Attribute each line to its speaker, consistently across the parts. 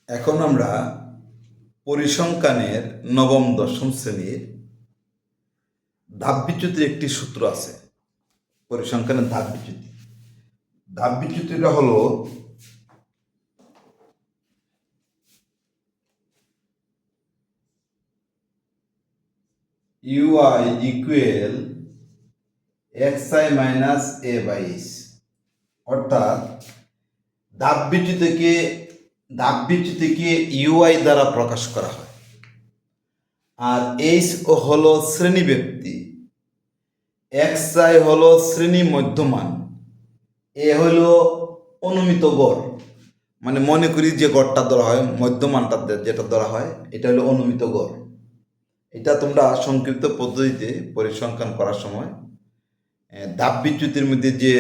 Speaker 1: এখন আমরা পরিসংখ্যানের নবম দশম শ্রেণীর ধাপবিচ্যুতির একটি সূত্র আছে। পরিসংখ্যানের ধাপবিচ্যুতিটা হলো UI equal XI minus a by S, অর্থাৎ ধাপবিচ্যুতিকে ইউআই দ্বারা প্রকাশ করা হয়। আর এইচ হলো শ্রেণী ব্যক্তি, এক্সআই হলো শ্রেণী মধ্যমান, এ হলো অনুমিত গড়। মানে মনে করি যে গড়টা ধরা হয়, মধ্যমানটা যেটা ধরা হয়, এটা হলো অনুমিত গড়। এটা তোমরা সংক্ষিপ্ত পদ্ধতিতে পরিসংখ্যান করার সময় ধাপবিচ্যুতির মধ্যে যে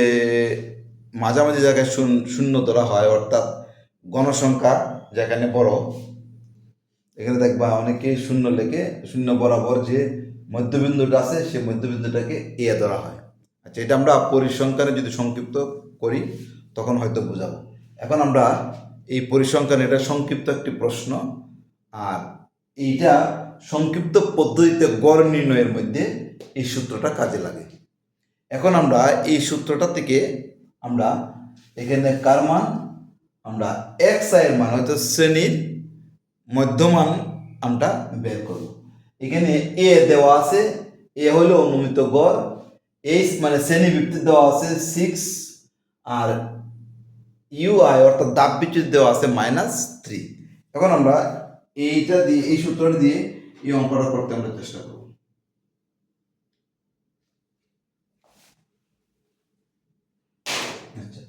Speaker 1: মাঝামাঝি জায়গায় শূন্য ধরা হয়, অর্থাৎ গণসংখ্যা যেখানে বড়, এখানে দেখবা অনেকেই শূন্য লেখে, শূন্য বরাবর যে মধ্যবিন্দুটা আছে সেই মধ্যবিন্দুটাকে এ ধরা হয়। আচ্ছা, এটা আমরা পরিসংখ্যানে যদি সংক্ষিপ্ত করি তখন হয়তো বোঝাবো। এখন আমরা এই পরিসংখ্যান, এটা সংক্ষিপ্ত একটি প্রশ্ন, আর এইটা সংক্ষিপ্ত পদ্ধতিতে গড় নির্ণয়ের মধ্যে এই সূত্রটা কাজে লাগে। এখন আমরা এই সূত্রটা থেকে আমরা এখানে কার মান, আমরা এক্স আই এর মান হয়তো শ্রেণীর মধ্যমান আমরা বের করব। এখানে এ দেওয়া আছে, এ হলো অনুমিত গড়, এইচ মানে শ্রেণী ব্যক্তি দেওয়া আছে 6, আর ইউআই অর্থাৎ ধাপবিচ্যুতি দেওয়া আছে -3। এখন আমরা এইটা দিয়ে, এই সূত্রটা দিয়ে এই অঙ্কটা করতে আমরা চেষ্টা করব। আচ্ছা,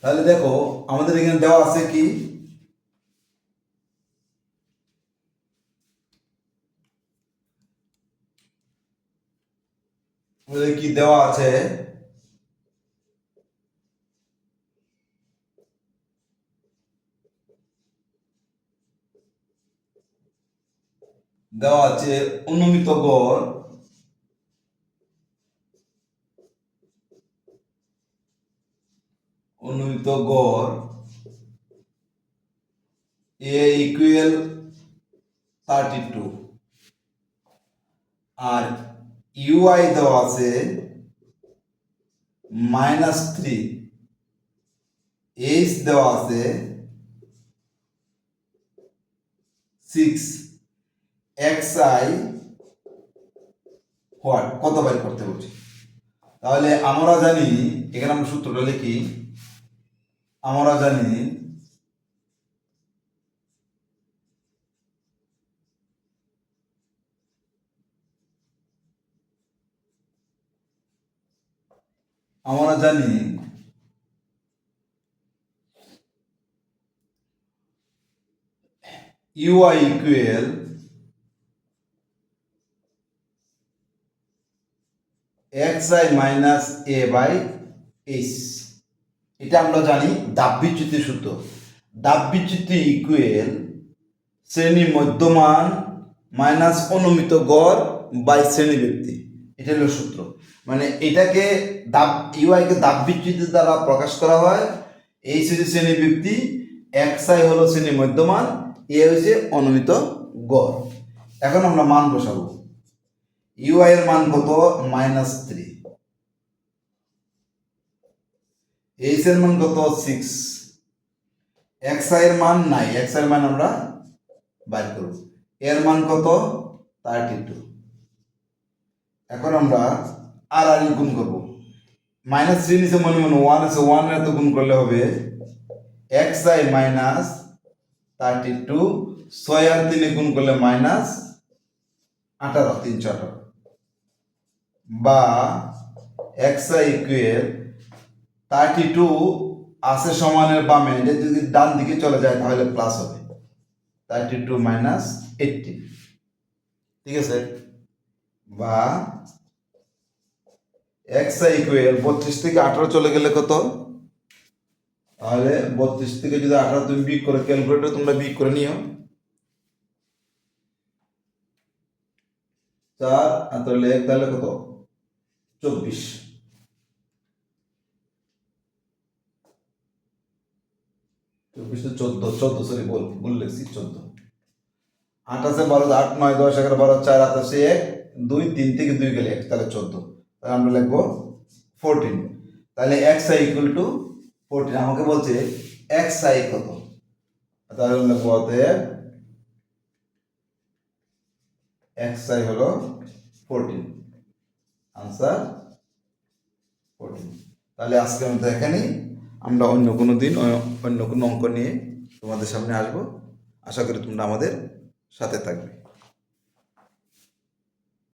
Speaker 1: তাহলে দেখো আমাদের এখানে দেওয়া আছে কি, দেওয়া আছে অনুমিত গড় এ ইকুয়াল 32, আর ইউআই দেওয়া আছে -3, এইচ দেওয়া আছে 6, এক্সআই কত বের করতে বলছি। তাহলে আমরা জানি, এখানে আমরা সূত্রটা লিখি, আমরা জানি UI equal XI minus a by H. এটা আমরা জানি ধাপবিচ্যুতির সূত্র। ধাপবিচ্যুতি ইকুয়াল শ্রেণী মধ্যমান মাইনাস অনুমিত গড় বাই শ্রেণী ব্যক্তি, এটা হলো সূত্র। মানে এটাকে ইউআইকে ধাপবিচ্যুতি দ্বারা প্রকাশ করা হয়। এই শ্রেণী ব্যক্তি, এক্সআই হলো শ্রেণী মধ্যমান, এ হচ্ছে অনুমিত গড়। এখন আমরা মান বসাবো। ইউআই এর মান কত, -3, এইচ এর মান কত 6, এক্সআই এর মান নাই, এক্সআই এর মান আমরা বাইর করব, এর মান কত 32। এখন আমরা আর গুণ করব, -3 নিচে মনে মনে 1 আছে, 1 এর তো গুণ করলে হবে এক্সআই -32, 6 আর 3 গুণ করলে -18, 318, বা এক্সআই ইকুয়াল 32 আছে সমানের বামে, এটা যদি ডান দিকে চলে যায় তাহলে প্লাস হবে, 32 - 18, ঠিক আছে। বা এক্সআই ইকুয়াল 32 থেকে 18 চলে গেলে কত, তাহলে 32 থেকে যদি 18 তুমি বিয়োগ করে, ক্যালকুলেটর তোমরা বিয়োগ করে নিও, 4 আর তাহলে তাহলে কত 24। 24 14 সরি ভুল লিখছি 14। 8 আছে 12, 8 9 10 11 12 4 8 আছে 1 2 3 থেকে 2 গেলে 1 তাহলে 14। তাহলে আমরা লিখবো 14। তাহলে xi ইকুয়াল টু 14। আমাকে বলছে xi কত, তাহলে লিখবো অতএব xi হলো 14, আনসার 14। তাহলে আজকের মতো এখানেই, আমরা অন্য কোনো দিন অন্য কোনো অঙ্ক নিয়ে তোমাদের সামনে আসবো। আশা করি তোমরা আমাদের সাথে থাকবে।